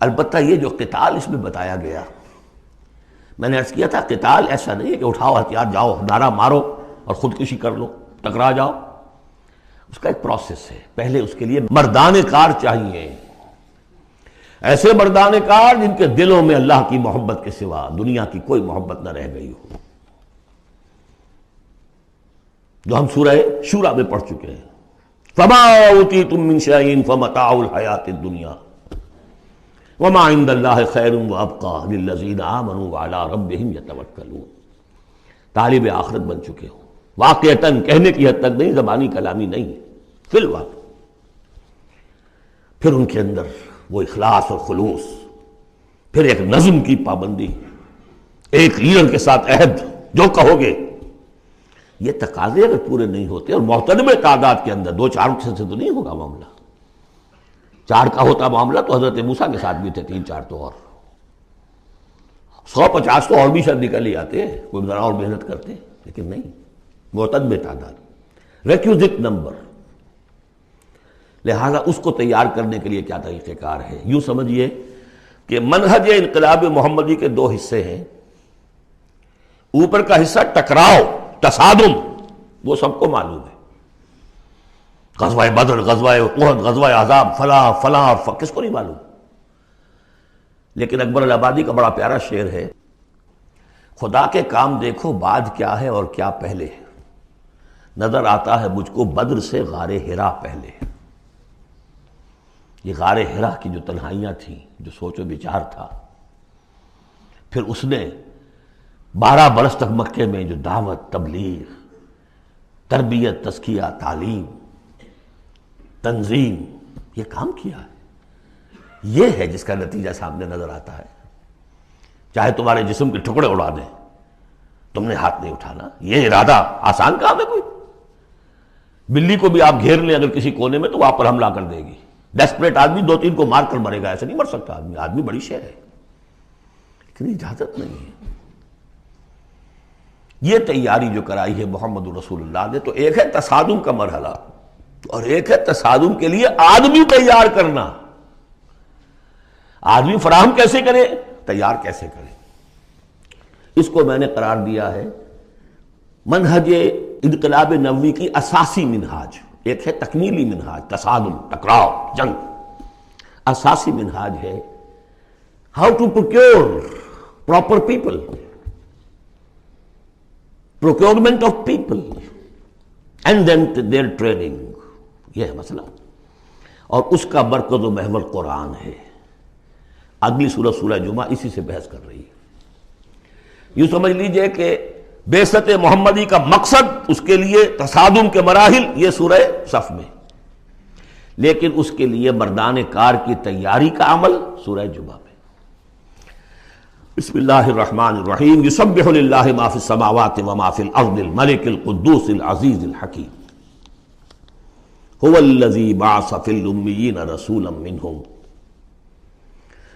البتہ یہ جو قتال اس میں بتایا گیا، میں نے عرض کیا تھا قتال ایسا نہیں ہے کہ اٹھاؤ ہتھیار جاؤ نعرہ مارو اور خودکشی کر لو، ٹکرا جاؤ. اس کا ایک پروسیس ہے. پہلے اس کے لیے مردان کار چاہیے، ایسے مردان کار جن کے دلوں میں اللہ کی محبت کے سوا دنیا کی کوئی محبت نہ رہ گئی ہو، جو ہم سورہ شورى میں پڑھ چکے ہیں. فما اوتیتم من شیء فمتاع الحیاۃ الدنیا وما عند اللہ خیر وابقى للذین آمنوا وعلی ربہم یتوکلون. طالب آخرت بن چکے ہو، واقعتاً کہنے کی حد تک نہیں، زبانی کلامی نہیں، فی الواقع. پھر ان کے اندر وہ اخلاص اور خلوص، پھر ایک نظم کی پابندی، ایک لیڈر کے ساتھ عہد، جو کہو گے. یہ تقاضے اگر پورے نہیں ہوتے، اور محترم تعداد کے اندر 2-4 سے تو نہیں ہوگا معاملہ. 4 کا ہوتا معاملہ تو حضرت موسیٰ کے ساتھ بھی تھے، 3-4 تو اور 150 تو اور بھی شاید نکل ہی آتے، کوئی ذرا اور محنت کرتے، لیکن نہیں، معتدل تعداد، ریکوزٹ نمبر. لہذا اس کو تیار کرنے کے لیے کیا طریقہ کار ہے؟ یوں سمجھیے کہ منہج انقلاب محمدی کے 2 حصے ہیں. اوپر کا حصہ ٹکراؤ، تصادم، وہ سب کو معلوم ہے. غزوہ بدر، غزوہ احد، غزوہ احزاب، فلاں فلاں اور کس کو نہیں معلوم. لیکن اکبر الآبادی کا بڑا پیارا شعر ہے، خدا کے کام دیکھو بعد کیا ہے اور کیا پہلے ہے، نظر آتا ہے مجھ کو بدر سے غار حرا پہلے. یہ غار حرا کی جو تنہائیاں تھیں، جو سوچ و بچار تھا، پھر اس نے 12 برس تک مکے میں جو دعوت، تبلیغ، تربیت، تزکیہ، تعلیم، تنظیم، یہ کام کیا ہے. یہ ہے جس کا نتیجہ سامنے نظر آتا ہے. چاہے تمہارے جسم کے ٹکڑے اڑا دیں، تم نے ہاتھ نہیں اٹھانا. یہ ارادہ آسان کام ہے کوئی؟ بلی کو بھی آپ گھیر لیں اگر کسی کونے میں تو وہ آپ پر حملہ کر دے گی. ڈیسپریٹ آدمی 2-3 کو مار کر مرے گا، ایسے نہیں مر سکتا آدمی. آدمی بڑی شے ہے، لیکن اجازت نہیں ہے. یہ تیاری جو کرائی ہے محمد رسول اللہ نے، تو ایک ہے تصادم کا مرحلہ، اور ایک ہے تصادم کے لیے آدمی تیار کرنا. آدمی فراہم کیسے کرے، تیار کیسے کرے. اس کو میں نے قرار دیا ہے منہج انقلاب نبوی کی اساسی منہاج. ایک ہے تکمیلی منہاج، تصادم، ٹکراؤ، جنگ. اساسی منہاج ہے how to procure proper people, procurement of people and then their training. یہ ہے مسئلہ، اور اس کا مرکز و محور قرآن ہے. اگلی سورہ جمعہ اسی سے بحث کر رہی ہے. یوں سمجھ لیجئے کہ بعثت محمدی کا مقصد، اس کے لیے تصادم کے مراحل یہ سورہ صف میں، لیکن اس کے لیے مردان کار کی تیاری کا عمل سورہ جمعہ میں. بسم اللہ الرحمن الرحیم. یسبح للہ ما فی السماوات وما فی الارض الملک القدوس العزیز الحکیم. هو الذی بعث فی الامیین رسولا منہم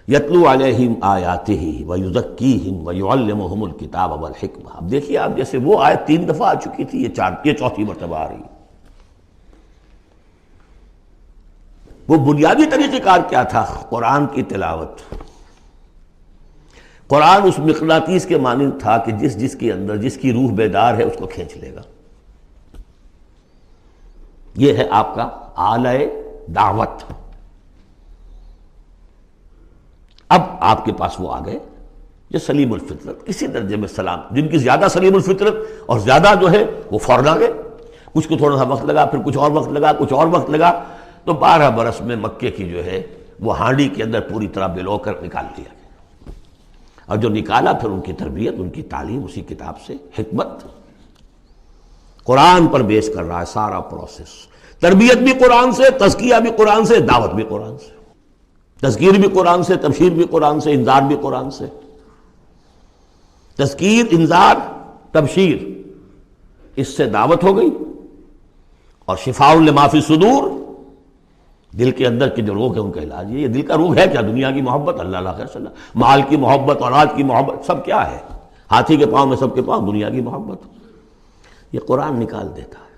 یتلو علیہم آیاتہ ویزکیہم ویعلمہم الکتاب والحکمہ. اب دیکھیے آپ، جیسے وہ آیت 3 دفعہ آ چکی تھی، یہ 4تھی مرتبہ آ رہی. وہ بنیادی طریقہ کار کیا تھا؟ قرآن کی تلاوت. قرآن اس مقناطیس کے مانند تھا کہ جس کے اندر جس کی روح بیدار ہے اس کو کھینچ لے گا. یہ ہے آپ کا آلہ دعوت. اب آپ کے پاس وہ آ گئے جو سلیم الفطرت، کسی درجے میں سلام، جن کی زیادہ سلیم الفطرت اور زیادہ جو ہے وہ فوراً آ گئے. کچھ کو تھوڑا سا وقت لگا، پھر کچھ اور وقت لگا، کچھ اور وقت لگا، تو 12 برس میں مکے کی جو ہے وہ ہانڈی کے اندر پوری طرح بلو کر نکال دیا گیا. اور جو نکالا پھر ان کی تربیت، ان کی تعلیم اسی کتاب سے. حکمت قرآن پر بیس کر رہا ہے سارا پروسیس. تربیت بھی قرآن سے، تزکیہ بھی قرآن سے، دعوت بھی قرآن سے. تذکیر بھی قرآن سے، تبشیر بھی قرآن سے، انذار بھی قرآن سے. تذکیر، انذار، تبشیر، اس سے دعوت ہو گئی. اور شفاء لما فی الصدور، دل کے اندر کے جو روگ ہے ان کا علاج. یہ دل کا روگ ہے کیا؟ دنیا کی محبت، اللہ خیر صلی اللہ، مال کی محبت، اولاد کی محبت، سب کیا ہے؟ ہاتھی کے پاؤں میں سب کے پاؤں دنیا کی محبت. یہ قرآن نکال دیتا ہے.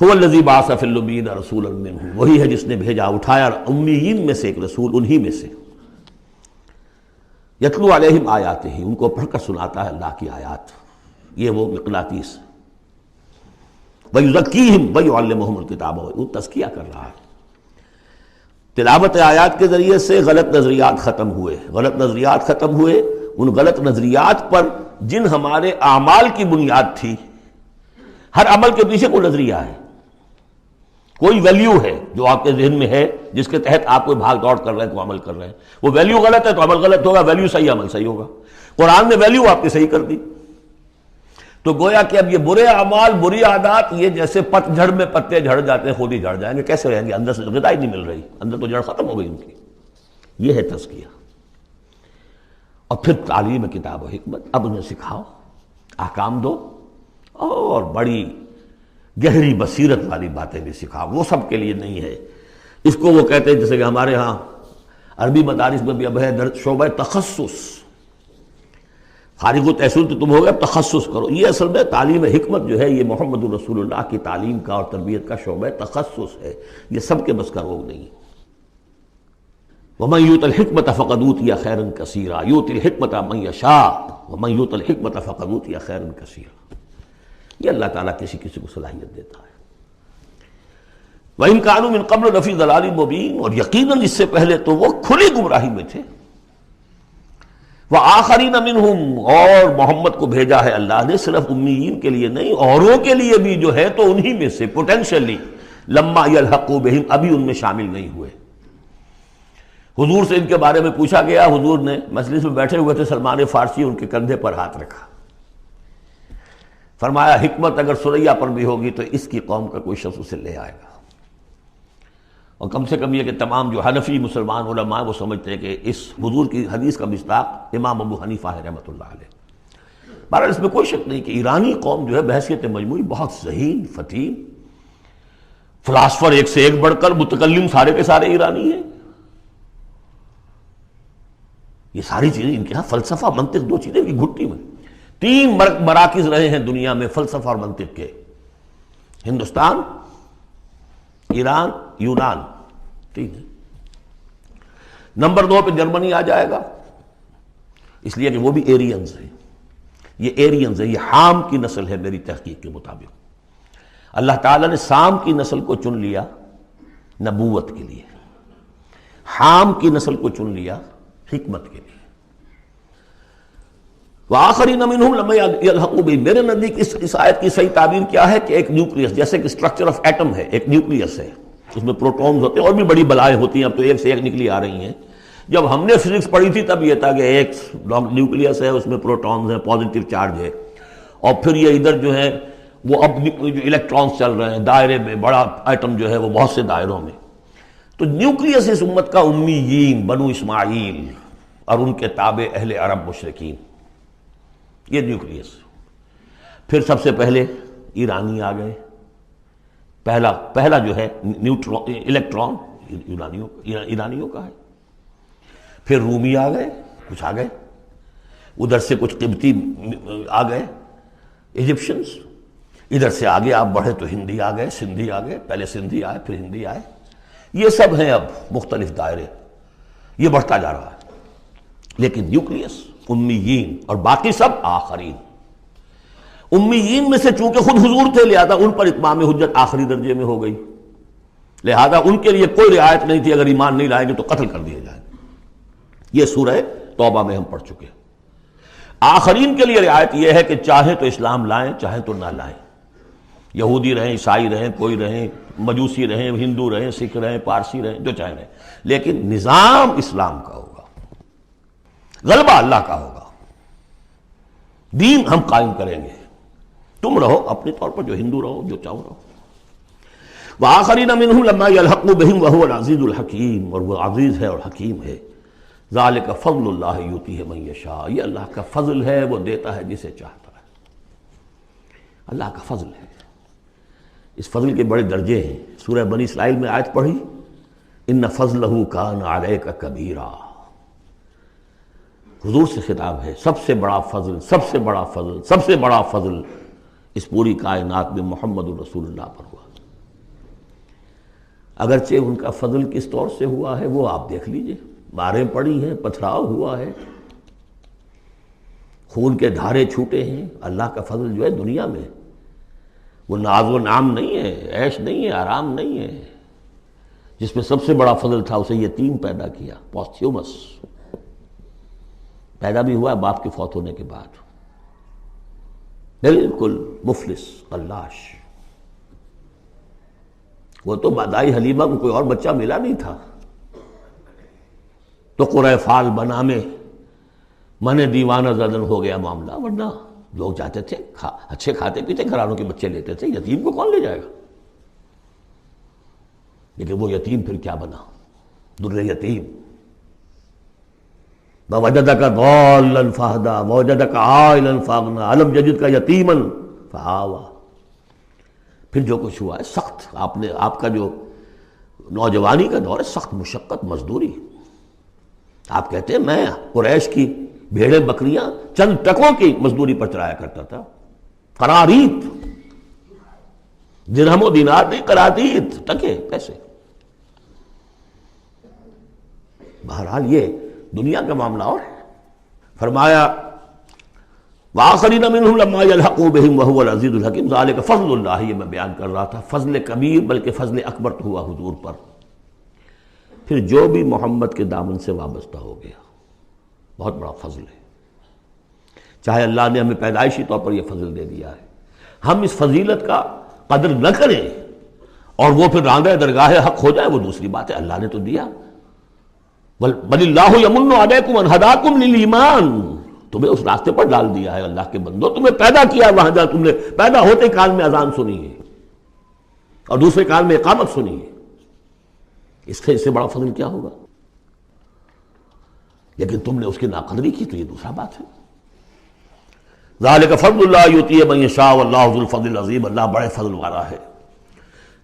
هو الذی بعث فی الامیین رسولا منہم، وہی ہے جس نے بھیجا اٹھایا امیین میں سے ایک رسول، انہی میں سے، یتلو علیہم آیاتہ، ان کو پڑھ کر سناتا ہے اللہ کی آیات، یہ وہ مقناطیس، وَيُزَكِّيهِمْ وَيُعَلِّمُهُمُ الْكِتَابَ، وہ تزکیہ کر رہا ہے۔ تلاوت آیات کے ذریعے سے غلط نظریات ختم ہوئے، غلط نظریات ختم ہوئے، ان غلط نظریات پر جن ہمارے اعمال کی بنیاد تھی، ہر عمل کے پیچھے کوئی نظریہ ہے، کوئی ویلیو ہے جو آپ کے ذہن میں ہے، جس کے تحت آپ کوئی بھاگ دوڑ کر رہے ہیں، کوئی عمل کر رہے ہیں، وہ ویلیو غلط ہے تو عمل غلط ہوگا، ویلیو صحیح عمل صحیح ہوگا۔ قرآن نے ویلیو آپ کی صحیح کر دی، تو گویا کہ اب یہ برے اعمال، بری عادات، یہ جیسے پت جھڑ میں پتے جھڑ جاتے ہیں، خود ہی جھڑ جائیں گے، کیسے رہیں گے؟ اندر سے غذا ہی نہیں مل رہی، اندر تو جڑ ختم ہو گئی ان کی۔ یہ ہے تزکیہ۔ اور پھر تعلیم کتاب و حکمت، اب انہیں سکھاؤ، احکام دو، اور بڑی گہری بصیرت والی باتیں بھی سکھاؤ، وہ سب کے لیے نہیں ہے۔ اس کو وہ کہتے ہیں، جیسے کہ ہمارے ہاں عربی مدارس میں بھی اب ہے شعبہ تخصص، فارغ التحصیل تو تم ہو گئے، اب تخصص کرو۔ یہ اصل میں تعلیم حکمت جو ہے، یہ محمد الرسول اللہ کی تعلیم کا اور تربیت کا شعبہ تخصص ہے، یہ سب کے بس کا روگ نہیں۔ وَمَن يُؤْتَ الْحِكْمَةَ فَقَدْ أُوتِيَ خَيْرًا كَثِيرًا يُؤْتِي الْحِكْمَةَ مَن يَشَاءُ وَمَن يُؤْتَ الْحِكْمَةَ فَقَدْ أُوتِيَ خَيْرًا كَثِيرًا۔ یہ اللہ تعالیٰ کسی کسی کو صلاحیت دیتا ہے۔ وَإِن كَانُوا مِن قَبْلُ لَفِي ضَلَالٍ مُبِينٍ، اور یقیناً اس سے پہلے تو وہ کھلی گمراہی میں تھے۔ وَآخَرِينَ مِنْهُمْ، اور محمد کو بھیجا ہے اللہ نے صرف امیین کے لیے نہیں، اوروں کے لیے بھی جو ہے تو انہی میں سے پوٹینشلی، لَمَّا يَلْحَقُوا بِهِمْ، ابھی ان میں شامل نہیں ہوئے۔ حضور سے ان کے بارے میں پوچھا گیا، حضور نے مجلس میں بیٹھے ہوئے تھے، سلمان فارسی ان کے کندھے پر ہاتھ رکھا، فرمایا حکمت اگر سریا پر بھی ہوگی تو اس کی قوم کا کوئی شخص اسے لے آئے گا۔ اور کم سے کم یہ کہ تمام جو حنفی مسلمان علماء وہ سمجھتے ہیں کہ اس حضور کی حدیث کا مصداق امام ابو حنیفہ ہے رحمۃ اللہ علیہ۔ بہرحال اس میں کوئی شک نہیں کہ ایرانی قوم جو ہے بحیثیت مجموعی بہت ذہین، فتیم، فلاسفر ایک سے ایک بڑھ کر، متکلم سارے کے سارے ایرانی ہیں۔ یہ ساری چیزیں ان کے ہاں فلسفہ، منطق، دو چیزیں کی گھٹی میں۔ 3 مراکز رہے ہیں دنیا میں فلسفہ اور منطق کے، ہندوستان، ایران، یونان، 3 ہے۔ نمبر 2 پہ جرمنی آ جائے گا، اس لیے کہ وہ بھی ایرینز ہیں، یہ ایرینز ہیں، یہ حام کی نسل ہے میری تحقیق کے مطابق۔ اللہ تعالیٰ نے سام کی نسل کو چن لیا نبوت کے لیے، حام کی نسل کو چن لیا حکمت کے لیے۔ وآخرین منہم لما یلحقوا بہم، میرے نزدیک اس آیت کی صحیح تعبیر کیا ہے کہ ایک نیوکلیس، جیسے کہ اسٹرکچر آف ایٹم ہے، ایک نیوکلیس ہے، اس میں پروٹونز ہوتے ہیں، اور بھی بڑی بلائیں ہوتی ہیں، اب تو ایک سے ایک نکلی آ رہی ہیں۔ جب ہم نے فزکس پڑھی تھی تب یہ تھا کہ ایک نیوکلیس ہے، اس میں پروٹونز ہیں، پازیٹیو چارج ہے، اور پھر یہ ادھر جو ہے وہ اب جو الیکٹرانز چل رہے ہیں دائرے میں، بڑا ایٹم جو ہے وہ بہت سے دائروں میں۔ تو نیوکلیس اس امت کا امیین، بنو اسماعیل اور ان کے تابع اہل عرب مشرکین، یہ نیوکلیس۔ پھر سب سے پہلے ایرانی آ گئے، پہلا جو ہے نیوٹرون، الیکٹران ایرانیوں کا ہے۔ پھر رومی آ گئے، کچھ آ گئے، ادھر سے کچھ قبطی آ گئے، ایجپشنز، ادھر سے آگے آپ بڑھے تو ہندی آ گئے، سندھی آ گئے، پہلے سندھی آئے پھر ہندی آئے، یہ سب ہیں اب مختلف دائرے، یہ بڑھتا جا رہا ہے۔ لیکن نیوکلیس امیین اور باقی سب آخرین۔ امیین میں سے چونکہ خود حضور تھے لہذا ان پر اتمام حجت آخری درجے میں ہو گئی، لہذا ان کے لیے کوئی رعایت نہیں تھی، اگر ایمان نہیں لائیں گے تو قتل کر دیے جائیں۔ یہ سورہ توبہ میں ہم پڑھ چکے ہیں۔ آخرین کے لیے رعایت یہ ہے کہ چاہیں تو اسلام لائیں، چاہیں تو نہ لائیں، یہودی رہیں، عیسائی رہیں، کوئی رہیں، مجوسی رہیں، ہندو رہیں، سکھ رہیں، پارسی رہیں، جو چاہیں رہیں، لیکن نظام اسلام کا ہوگا، غلبہ اللہ کا ہوگا، دین ہم قائم کریں گے، تم رہو اپنے طور پر جو ہندو رہو، جو چاہو رہو۔ وآخرین منہم لما یلحقوا بہم وہو العزیز الحکیم، اور وہ عزیز ہے اور حکیم ہے۔ ذالک فضل اللہ یؤتیہ من یشاء، یہ اللہ کا فضل ہے، وہ دیتا ہے جسے چاہتا ہے، اللہ کا فضل ہے۔ اس فضل کے بڑے درجے ہیں۔ سورہ بنی اسرائیل میں آیت پڑھی، ان فضلہ کان علیک کبیرا، حضور سے خطاب ہے، سب سے بڑا فضل، سب سے بڑا فضل، سب سے بڑا فضل اس پوری کائنات میں محمد الرسول اللہ پر ہوا۔ اگرچہ ان کا فضل کس طور سے ہوا ہے وہ آپ دیکھ لیجئے، ماریں پڑی ہیں، پتھراؤ ہوا ہے، خون کے دھارے چھوٹے ہیں۔ اللہ کا فضل جو ہے دنیا میں وہ ناز و نام نہیں ہے، عیش نہیں ہے، آرام نہیں ہے۔ جس میں سب سے بڑا فضل تھا اسے یتیم پیدا کیا، پوستھیومس پیدا بھی ہوا باپ کے فوت ہونے کے بعد، بالکل مفلس قلاش۔ وہ تو دائی حلیمہ کو کوئی اور بچہ ملا نہیں تھا تو قرۂ فال بنا میں من دیوانہ زدن ہو گیا معاملہ، ورنہ لوگ جاتے تھے اچھے کھاتے پیتے گھرانوں کے بچے لیتے تھے، یتیم کو کون لے جائے گا؟ لیکن وہ یتیم پھر کیا بنا؟ در یتیم۔ وَوَجَدَكَ ضَالًّا فَهَدَىٰ وَوَجَدَكَ عَائِلًا فَأَغْنَىٰ أَلَمْ يَجِدْكَ يَتِيمًا فَآوَىٰ۔ پھر جو کچھ ہوا ہے سخت، آپ کا جو نوجوانی کا دور ہے سخت مشقت مزدوری۔ آپ کہتے ہیں میں قریش کی بھیڑیں بکریاں چند ٹکوں کی مزدوری پر چلایا کرتا تھا، قراریت، درہم و دینار نہیں، قراریت، ٹکے پیسے۔ بہرحال یہ دنیا کا معاملہ اور ہے۔ فرمایا وآخرین منہم لما یلحقوا بہم وہو العزیز الحکیم، ذالک فضل اللہ، یہ میں بیان کر رہا تھا، فضل کبیر بلکہ فضل اکبر تو ہوا حضور پر۔ پھر جو بھی محمد کے دامن سے وابستہ ہو گیا بہت بڑا فضل ہے، چاہے اللہ نے ہمیں پیدائشی طور پر یہ فضل دے دیا ہے، ہم اس فضیلت کا قدر نہ کریں اور وہ پھر راندہ درگاہ حق ہو جائے وہ دوسری بات ہے، اللہ نے تو دیا۔ بل اللہ یمن علیکم ان ہداکم للایمان، تمہیں اس راستے پر ڈال دیا ہے اللہ کے بندو، تمہیں پیدا کیا وہاں جہاں تم نے پیدا ہوتے کال میں اذان سنی ہے اور دوسرے کال میں اقامت سنی ہے، اس سے بڑا فضل کیا ہوگا؟ لیکن تم نے اس کی ناقدری کی تو یہ دوسرا بات ہے۔ ذالک فضل اللہ یؤتیہ من یشاء واللہ ذو الفضل العظیم، اللہ بڑے فضل والا ہے۔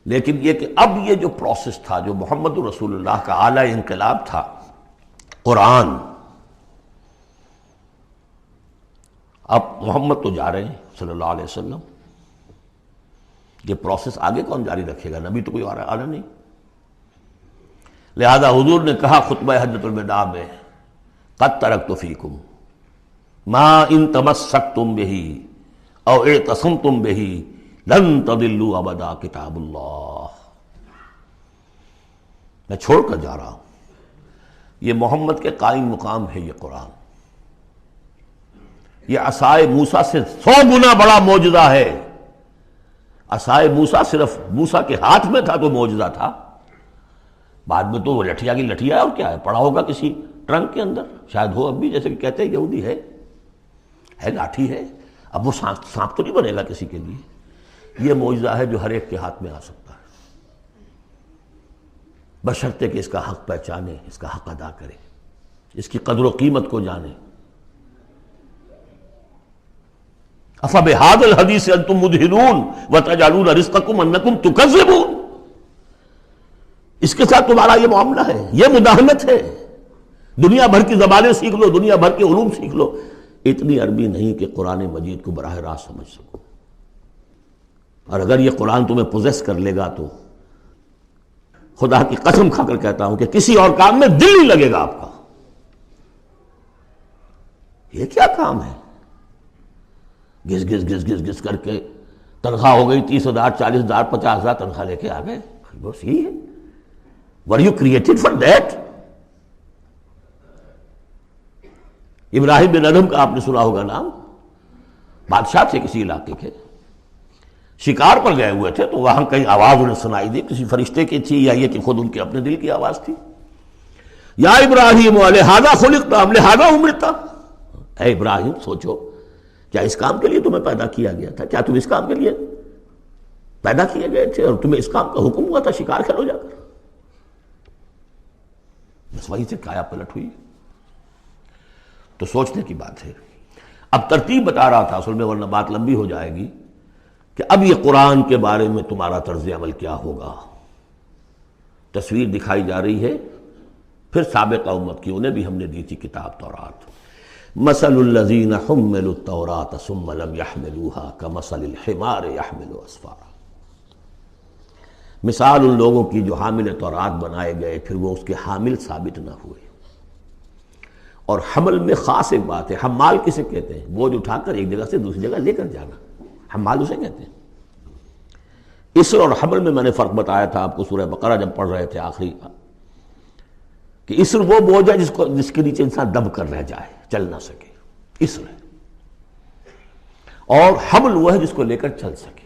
لیکن یہ کہ اب یہ جو پروسیس تھا، جو محمد رسول اللہ کا اعلی انقلاب تھا، قرآن، اب محمد تو جا رہے ہیں صلی اللہ علیہ وسلم، یہ پروسیس آگے کون جاری رکھے گا؟ نبی تو کوئی اور آنا نہیں۔ لہذا حضور نے کہا خطبہ حجۃ الوداع میں، قد ترکت فیکم ما ان تمسکتم بہ او اعتصمتم بہ لن تضلوا ابدا کتاب اللہ، میں چھوڑ کر جا رہا ہوں، یہ محمد کے قائم مقام ہے، یہ قرآن، یہ عصائے موسیٰ سے 100 گنا بڑا معجزہ ہے۔ عصائے موسیٰ صرف موسیٰ کے ہاتھ میں تھا تو معجزہ تھا، بعد میں تو وہ لٹھیا کی لٹھیا ہے، اور کیا ہے، پڑا ہوگا کسی ٹرنک کے اندر، شاید ہو اب بھی، جیسے کہ کہتے ہیں یہودی ہے لاٹھی ہے، اب وہ سانپ تو نہیں بنے گا کسی کے لیے۔ یہ معجزہ ہے جو ہر ایک کے ہاتھ میں آ سکتا ہے، بشرطے کہ اس کا حق پہچانے، اس کا حق ادا کرے، اس کی قدر و قیمت کو جانے۔ افبہذا الحدیث انتم مدہنون وتجعلون رزقکم انکم تکذبون، اس کے ساتھ تمہارا یہ معاملہ ہے، یہ مداہنت ہے۔ دنیا بھر کی زبانیں سیکھ لو، دنیا بھر کے علوم سیکھ لو، اتنی عربی نہیں کہ قرآن مجید کو براہ راست سمجھ سکو، اور اگر یہ قرآن تمہیں پوزیس کر لے گا تو خدا کی قسم کھا کر کہتا ہوں کہ کسی اور کام میں دل نہیں لگے گا آپ کا۔ یہ کیا کام ہے؟ گھس گھس گھس گھس گھس کر کے تنخواہ ہو گئی 30,000 40,000 50,000 تنخواہ لے کے آ گئے، بس یہی ہے۔ Were you created for that؟ ابراہیم بن ادم کا آپ نے سنا ہوگا نام، بادشاہ تھے کسی علاقے کے، شکار پر گئے ہوئے تھے تو وہاں کہیں آواز انہیں سنائی دی، کسی فرشتے کی تھی یا یہ کہ خود ان کے اپنے دل کی آواز تھی، یا ابراہیم لہذا خلقت ام لہذا امرت، اے ابراہیم سوچو، کیا اس کام کے لیے تمہیں پیدا کیا گیا تھا؟ کیا تم اس کام کے لیے پیدا کیے گئے تھے اور تمہیں اس کام کا حکم ہوا تھا شکار کھیلو جا کر؟ بس وہیں سے کایا پلٹ ہوئی۔ تو سوچنے کی بات ہے۔ اب ترتیب بتا رہا تھا اصل میں، ورنہ بات لمبی ہو جائے گی، کہ اب یہ قرآن کے بارے میں تمہارا طرز عمل کیا ہوگا۔ تصویر دکھائی جا رہی ہے پھر سابقہ امت کی، انہیں بھی ہم نے دی تھی کتاب تورات۔ مثل الذین حملوا التوراۃ ثم لم يحملوها كمثل الحمار يحمل اسفارا، مثال ان لوگوں کی جو حامل تورات بنائے گئے پھر وہ اس کے حامل ثابت نہ ہوئے۔ اور حمل میں خاص ایک بات ہے، حمال کسے کہتے ہیں؟ بوجھ اٹھا کر ایک جگہ سے دوسری جگہ لے کر جانا، حمال اسے کہتے ہیں۔ اسر اور حمل میں نے فرق بتایا تھا آپ کو سورہ بقرہ جب پڑھ رہے تھے آخری، کہ اسر وہ بوجھ ہے جس کے نیچے انسان دب کر رہ جائے، چل نہ سکے، اسر ہے، اور حمل وہ ہے جس کو لے کر چل سکے۔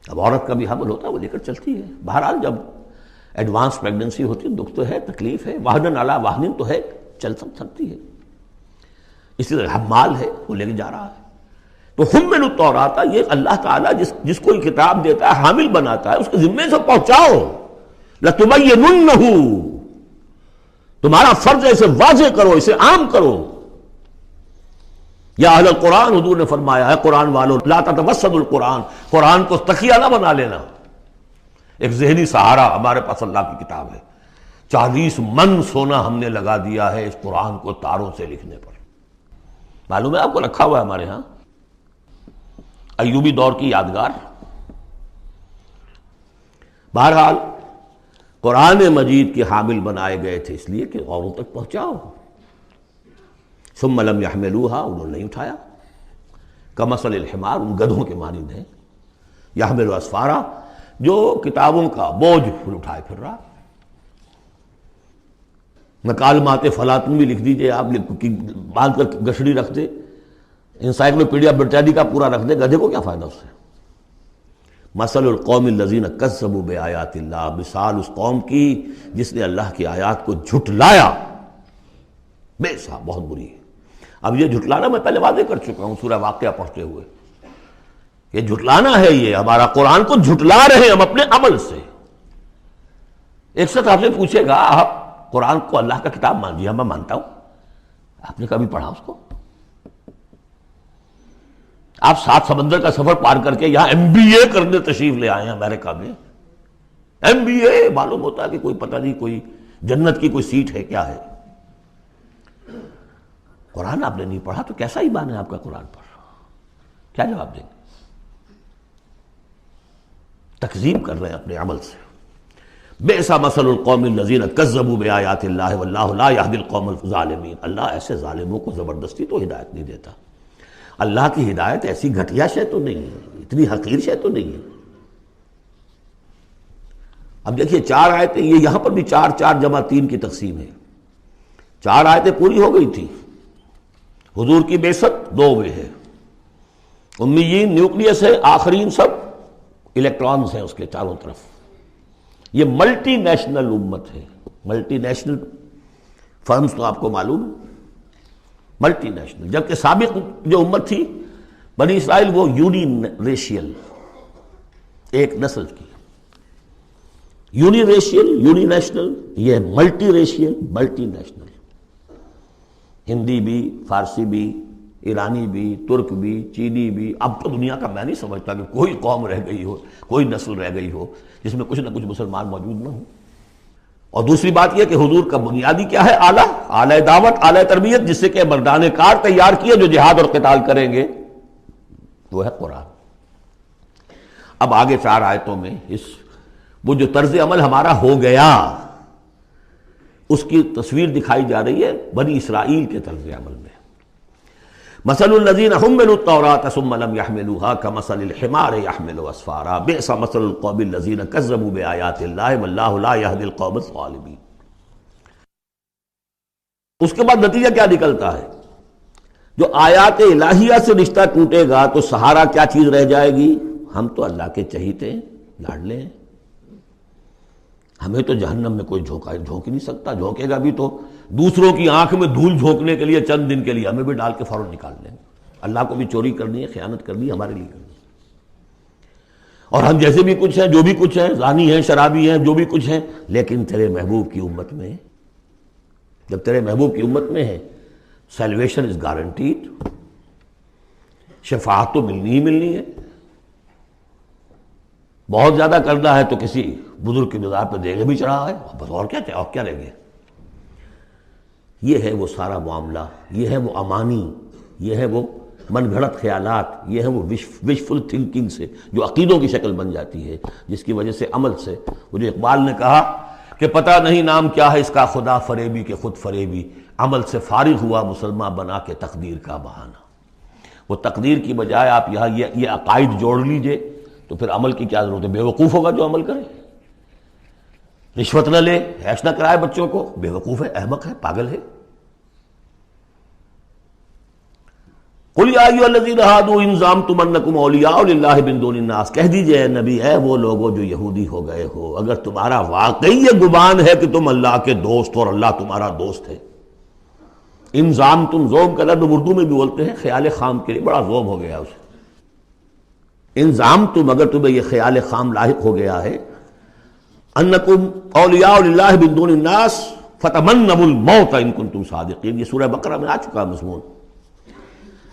اب عورت کا بھی حمل ہوتا ہے، وہ لے کر چلتی ہے۔ بہرحال جب ایڈوانس پریگننسی ہوتی ہے، دکھ تو ہے، تکلیف ہے، وہنن علی وہنن تو ہے، چل سکتی ہے۔ اسی طرح حمال ہے، وہ لے کے جا رہا ہے۔ تو حمل التوراۃ، یہ اللہ تعالیٰ جس کو یہ کتاب دیتا ہے، حامل بناتا ہے، اس کے ذمے سے پہنچاؤ۔ لَتُبَيِّنُنَّهُ، تمہارا فرض ہے اسے واضح کرو، اسے عام کرو۔ یا اہل القرآن، حضور نے فرمایا ہے قرآن والوں، لا تتوسد القرآن، قرآن کو تکیہ نہ بنا لینا، ایک ذہنی سہارا۔ ہمارے پاس اللہ کی کتاب ہے، 40 من سونا ہم نے لگا دیا ہے اس قرآن کو تاروں سے لکھنے پر، معلوم ہے آپ کو، رکھا ہوا ہے ہمارے ہاں، ایوبی دور کی یادگار۔ بہرحال قرآن مجید کے حامل بنائے گئے تھے اس لیے کہ اوروں تک پہنچاؤ۔ ثم لم يحملوها، انہوں نے نہیں اٹھایا۔ کمثل الحمار، ان گدھوں کے مانند ہیں، یحمل اسفارا، جو کتابوں کا بوجھ اٹھائے پھر رہا۔ مکالمات فلاطن بھی لکھ دیجئے آپ، باندھ کر گشڑی رکھ دے، انسائکلوپیڈیا برٹانیکا پورا رکھ دے، گدھے کو کیا فائدہ اس سے؟ مثل القوم الذین کذبوا بآیات اللہ، مثال اس قوم کی جس نے اللہ کی آیات کو جھٹلایا، بے صاحب بہت بری ہے۔ اب یہ جھٹلانا میں پہلے واضح کر چکا ہوں سورہ واقعہ پڑھتے ہوئے، یہ جھٹلانا ہے، یہ ہمارا قرآن کو جھٹلا رہے ہیں ہم اپنے عمل سے۔ ایک شخص آپ سے پوچھے گا آپ قرآن کو اللہ کا کتاب مان لیا؟ میں مانتا ہوں۔ آپ نے کبھی پڑھا اس کو؟ آپ 7 سمندر کا سفر پار کر کے یہاں MBA کرنے تشریف لے آئے ہیں امریکہ میں، MBA معلوم ہوتا ہے کہ کوئی پتہ نہیں، کوئی جنت کی کوئی سیٹ ہے، کیا ہے؟ قرآن آپ نے نہیں پڑھا تو کیسا ایمان ہے آپ کا قرآن پر؟ کیا جواب دیں گے؟ تکذیب کر رہے ہیں اپنے عمل سے۔ بئس مثل القوم الذین کذبوا بآیات اللہ واللہ لا یہدی القوم الظالمین، اللہ ایسے ظالموں کو زبردستی تو ہدایت نہیں دیتا۔ اللہ کی ہدایت ایسی گھٹیا شے تو نہیں ہے، اتنی حقیر شے تو نہیں ہے۔ اب دیکھیے 4 آیتیں، یہ یہاں پر بھی 4 4 جمع 3 کی تقسیم ہے۔ 4 آیتیں پوری ہو گئی تھی، حضور کی بعثت 2 میں ہے، امیین نیوکلیس ہے، آخرین سب الیکٹرانز ہیں اس کے چاروں طرف۔ یہ ملٹی نیشنل امت ہے، ملٹی نیشنل فرمز تو آپ کو معلوم ہے، ملٹی نیشنل، جبکہ سابق جو امت تھی بنی اسرائیل وہ یونی ریشیل، ایک نسل کی، یونی ریشیل، یونی نیشنل، یہ multi racial, multi national, Hindi بھی، فارسی بھی، ایرانی بھی، ترک بھی، چینی بھی۔ اب تو دنیا کا میں نہیں سمجھتا کہ کوئی قوم رہ گئی ہو، کوئی نسل رہ گئی ہو جس میں کچھ نہ کچھ مسلمان موجود نہ ہوں۔ اور دوسری بات یہ کہ حضور کا بنیادی کیا ہے؟ اعلیٰ دعوت، اعلیٰ تربیت، جس سے کہ مردان کار تیار کیے جو جہاد اور قتال کریں گے، وہ ہے قرآن۔ اب آگے 4 آیتوں میں وہ جو طرز عمل ہمارا ہو گیا اس کی تصویر دکھائی جا رہی ہے بنی اسرائیل کے طرز عمل میں۔ مثل الذین حملوا التوراۃ ثم لم يحملوها كمثل الحمار يحمل اسفارا بئس مثل القوم الذین کذبوا بآیات اللہ واللہ لا یہدی القوم الظالمین۔ اس کے بعد نتیجہ کیا نکلتا ہے؟ جو آیات الہیہ سے رشتہ ٹوٹے گا تو سہارا کیا چیز رہ جائے گی؟ ہم تو اللہ کے چہیتے ہیں، لاڈلے ہیں، ہمیں تو جہنم میں کوئی جھونک ہی نہیں سکتا، جھونکے گا بھی تو دوسروں کی آنکھ میں دھول جھونکنے کے لیے چند دن کے لیے، ہمیں بھی ڈال کے فوراً نکال لیں گے۔ اللہ کو بھی چوری کرنی ہے، خیانت کرنی ہے، ہمارے لیے کرنی ہے۔ اور ہم جیسے بھی کچھ ہیں، جو بھی کچھ ہیں، زانی ہیں، شرابی ہیں، جو بھی کچھ ہیں، لیکن تیرے محبوب کی امت میں، جب تیرے محبوب کی امت میں ہے، سیلویشن از گارنٹیڈ، شفاعت تو ملنی ہی ملنی ہے۔ بہت زیادہ کرنا ہے تو کسی بزرگ کی مزار پہ دیگے بھی چڑھا ہے، بس اور کیا چاہے، اور کیا رہ گیا۔ یہ ہے وہ سارا معاملہ، یہ ہے وہ امانی، یہ ہے وہ من گھڑت خیالات، یہ ہیں وہ وشفل تھنکنگ سے جو عقیدوں کی شکل بن جاتی ہے، جس کی وجہ سے عمل سے، وہ جو اقبال نے کہا کہ پتہ نہیں نام کیا ہے اس کا، خدا فریبی کہ خود فریبی، عمل سے فارغ ہوا مسلمان بنا کے تقدیر کا بہانہ۔ وہ تقدیر کی بجائے آپ یہاں یہ عقائد جوڑ لیجئے تو پھر عمل کی کیا ضرورت ہے؟ بے وقوف ہوگا جو عمل کرے، رشوت نہ لے، عیش نہ کرائے بچوں کو، بے وقوف ہے، احمق ہے، پاگل ہے۔ قل یا ایھا الذین ھادوا ان زعمتم انکم اولیاء للہ من دون الناس، کہہ دیجئے اے نبی، اے وہ لوگو جو یہودی ہو گئے ہو، اگر تمہارا واقعی یہ گمان ہے کہ تم اللہ کے دوست اور اللہ تمہارا دوست ہے۔ ان زعمتم، زوم کا لفظ اردو میں بھی بولتے ہیں خیال خام کے لیے، بڑا زوم ہو گیا اسے۔ ان زعمتم، اگر تمہیں یہ خیال خام لاحق ہو گیا ہے، انکم اولیاء للہ من دون الناس فتمنوا الموت ان کنتم صادقین، یہ سورہ بقرہ میں آ چکا مضمون۔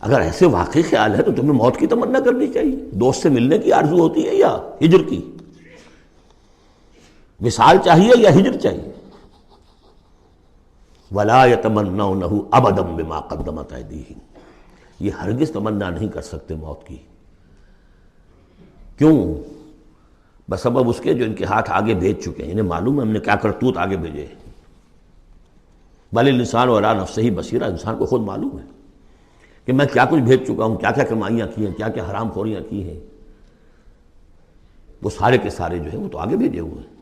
اگر ایسے واقعی خیال ہے تو تمہیں موت کی تمنا کرنی چاہیے۔ دوست سے ملنے کی آرزو ہوتی ہے یا ہجر کی؟ وصال چاہیے یا ہجر چاہیے؟ وَلَا يَتَمَنَّوْنَهُ أَبَدًا بِمَا قَدَّمَتْ أَيْدِيهِمْ، یہ ہرگز تمنا نہیں کر سکتے موت کی۔ کیوں؟ بسبب اس کے جو ان کے ہاتھ آگے بھیج چکے ہیں، انہیں معلوم ہے ہم نے کیا کرتوت آگے بھیجے ہیں۔ بل الانسان علی نفسہ بصیرہ، انسان کو خود معلوم ہے کہ میں کیا کچھ بھیج چکا ہوں، کیا کیا کمائیاں کی ہیں، کیا کیا حرام خوریاں کی ہیں، وہ سارے کے سارے جو ہیں وہ تو آگے بھیجے ہوئے ہیں۔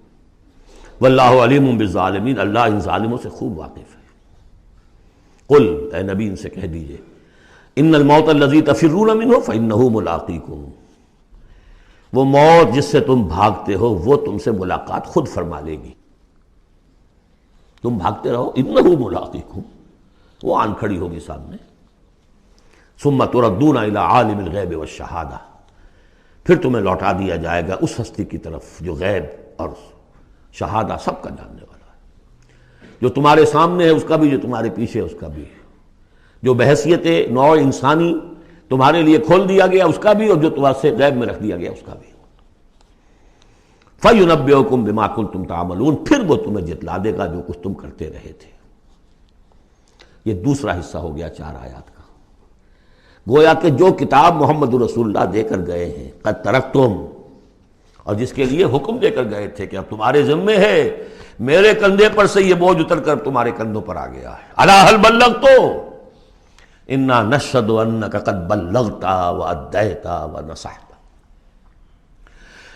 واللہ علیم بالظالمین، اللہ ان ظالموں سے خوب واقف ہے۔ قل، اے نبی ان سے کہہ دیجئے، ان الموت الذی تفرون منہ فانہ ملاقیکم، وہ موت جس سے تم بھاگتے ہو وہ تم سے ملاقات خود فرما لے گی۔ تم بھاگتے رہو، انہ ملاقیکم، وہ آن کھڑی ہوگی سامنے۔ ثم تردون الی عالم الغیب والشہادہ، پھر تمہیں لوٹا دیا جائے گا اس ہستی کی طرف جو غیب اور شہادہ سب کا جاننے والا ہے، جو تمہارے سامنے ہے اس کا بھی، جو تمہارے پیچھے ہے اس کا بھی، جو بحیثیت نوع انسانی تمہارے لیے کھول دیا گیا اس کا بھی، اور جو تمہارے سے غیب میں رکھ دیا گیا اس کا بھی۔ فَيُنَبِّئُكُم بِمَا كُنتُمْ تَعْمَلُونَ، پھر وہ تمہیں جتلا دے گا جو کچھ تم کرتے رہے تھے۔ یہ دوسرا حصہ ہو گیا 4 آیات کا۔ گویا کہ جو کتاب محمد رسول اللہ دے کر گئے ہیں، قد ترکتم، اور جس کے لیے حکم دے کر گئے تھے کہ اب تمہارے ذمے ہے، میرے کندھے پر سے یہ بوجھ اتر کر تمہارے کندھوں پر آ گیا ہے۔ الا هل بلغت، انا نشهد انک قد بلغت وادیت ونصحت،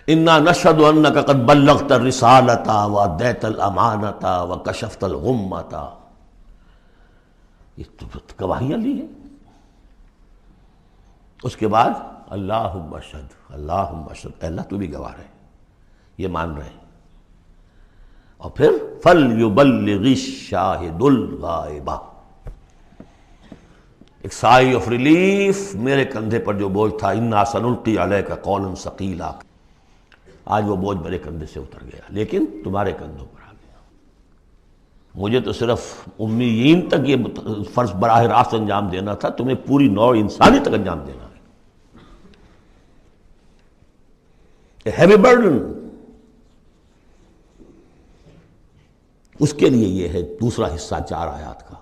انا نشهد انک قد بلغت الرسالۃ وادیت الامانۃ وکشفت الغمۃ، یہ تو گواہیاں لی ہیں۔ اس کے بعد اللہم اشہد، اللہم اشہد، اے اللہ تو بھی گواہ رہے، یہ مان رہے ہیں۔ اور پھر فَلْيُبَلِّغِ الشَّاهِدُ الْغَائِبَ، ایک سائی آف ریلیف، میرے کندھے پر جو بوجھ تھا، اِنَّا سَنُلْقِي عَلَيْكَ قَوْلًا ثَقِيلًا، آج وہ بوجھ میرے کندھے سے اتر گیا، لیکن تمہارے کندھوں پر آ گیا۔ مجھے تو صرف امیین تک یہ فرض براہ راست انجام دینا تھا، تمہیں پوری نوع انسانی تک انجام دینا ہے۔ A heavy burden، اس کے لیے یہ ہے دوسرا حصہ 4 آیات کا۔